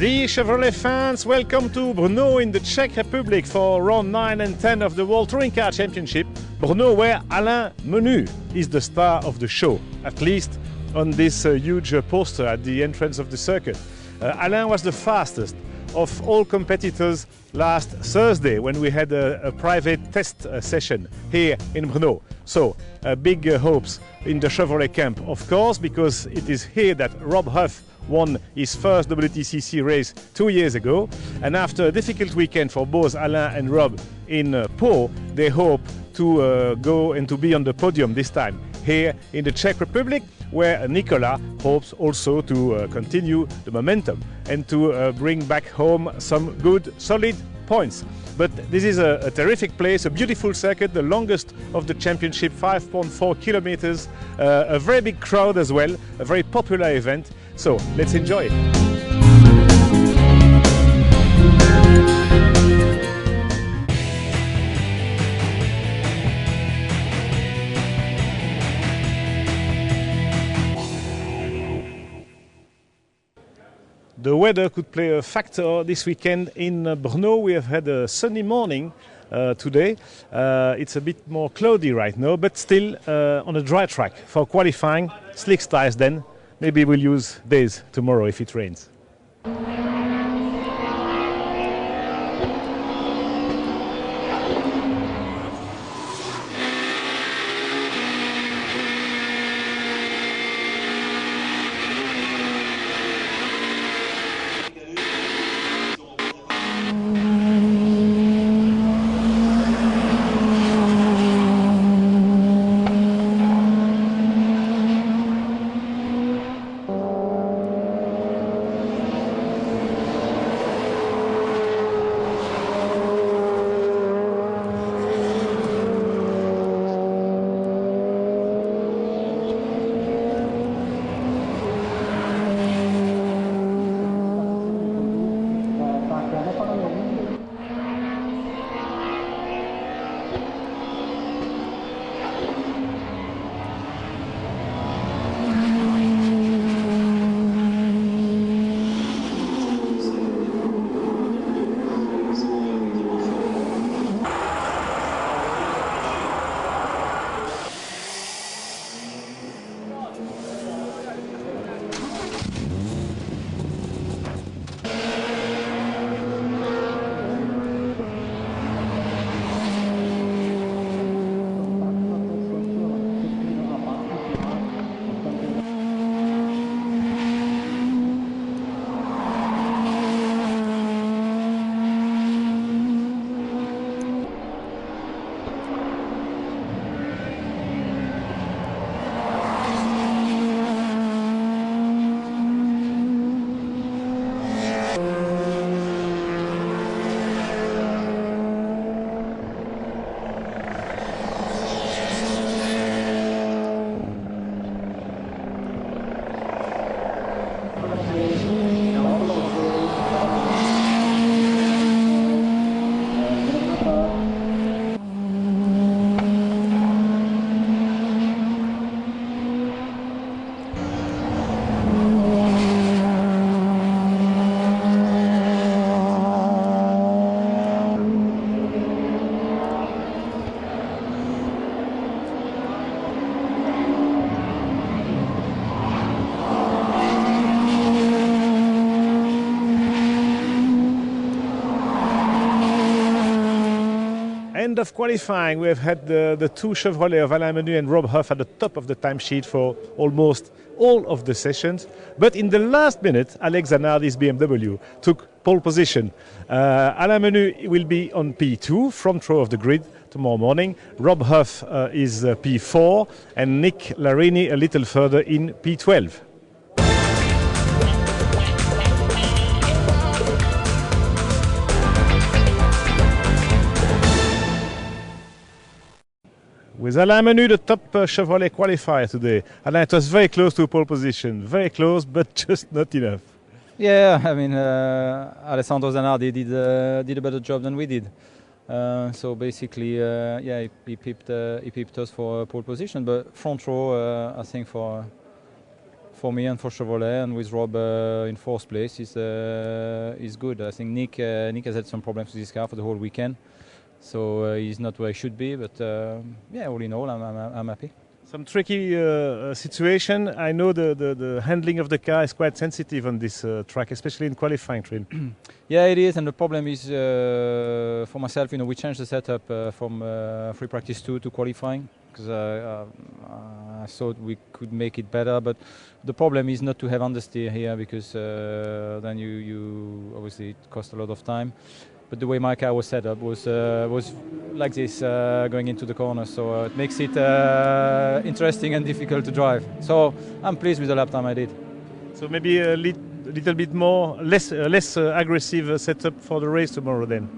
The Chevrolet fans, welcome to Brno in the Czech Republic for round 9 and 10 of the World Touring Car Championship. Brno, where Alain Menu is the star of the show, at least on this huge poster at the entrance of the circuit. Alain was the fastest of all competitors last Thursday when we had a private test session here in Brno. So big hopes in the Chevrolet camp, of course, because it is here that Rob Huff won his first WTCC race 2 years ago, and after a difficult weekend for both Alain and Rob in Pau, they hope to go and to be on the podium this time here in the Czech Republic, where Nicola hopes also to continue the momentum and to bring back home some good solid points. But this is a terrific place, a beautiful circuit, the longest of the championship, 5.4 kilometers, a very big crowd as well, a very popular event. So let's enjoy it. The weather could play a factor this weekend in Brno. We have had a sunny morning today. It's a bit more cloudy right now, but still on a dry track for qualifying. Slick styles then. Maybe we'll use days tomorrow if it rains. End of qualifying, we have had the two Chevrolet of Alain Menu and Rob Huff at the top of the timesheet for almost all of the sessions. But in the last minute, Alex Zanardi's BMW took pole position. Alain Menu will be on P2, front row of the grid tomorrow morning. Rob Huff is P4 and Nick Larini a little further in P12. With Alain Menu, the top Chevrolet qualifier today. Alain, it was very close to a pole position. Very close, but just not enough. Yeah, I mean, Alessandro Zanardi did a better job than we did. So basically, yeah, he pipped us for pole position, but front row, I think for for me and for Chevrolet, and with Rob in fourth place is good. I think Nick has had some problems with his car for the whole weekend, so he's not where he should be. But yeah, all in all, I'm happy. Some tricky situation. I know the handling of the car is quite sensitive on this track, especially in qualifying, Trin. Yeah, it is, and the problem is for myself. We changed the setup from free practice 2 to qualifying because I thought we could make it better. But the problem is not to have understeer here because then you obviously it costs a lot of time. But the way my car was set up was like this going into the corner, so it makes it interesting and difficult to drive. So I'm pleased with the lap time I did. So maybe a little bit less aggressive setup for the race tomorrow then.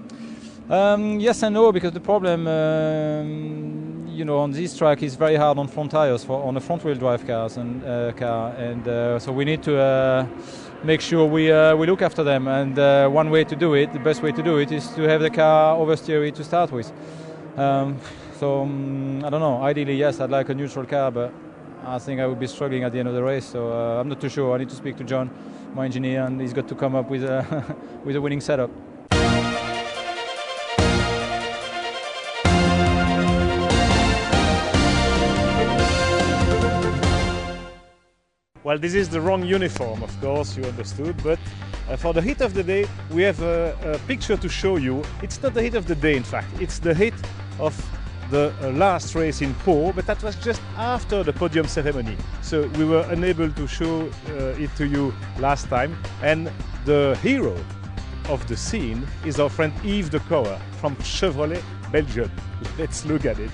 Yes and no, because the problem, on this track is very hard on front tires on the front-wheel drive cars and so we need to make sure we look after them. And one way to do it, the best way to do it, is to have the car oversteer to start with. I don't know. Ideally, yes, I'd like a neutral car, but I think I would be struggling at the end of the race. So I'm not too sure. I need to speak to John, my engineer, and he's got to come up with a winning setup. Well, this is the wrong uniform, of course, you understood, but for the hit of the day, we have a picture to show you. It's not the hit of the day, in fact, it's the hit of the last race in Pau, but that was just after the podium ceremony. So we were unable to show it to you last time. And the hero of the scene is our friend Yves de Kouwer from Chevrolet Belgium. Let's look at it.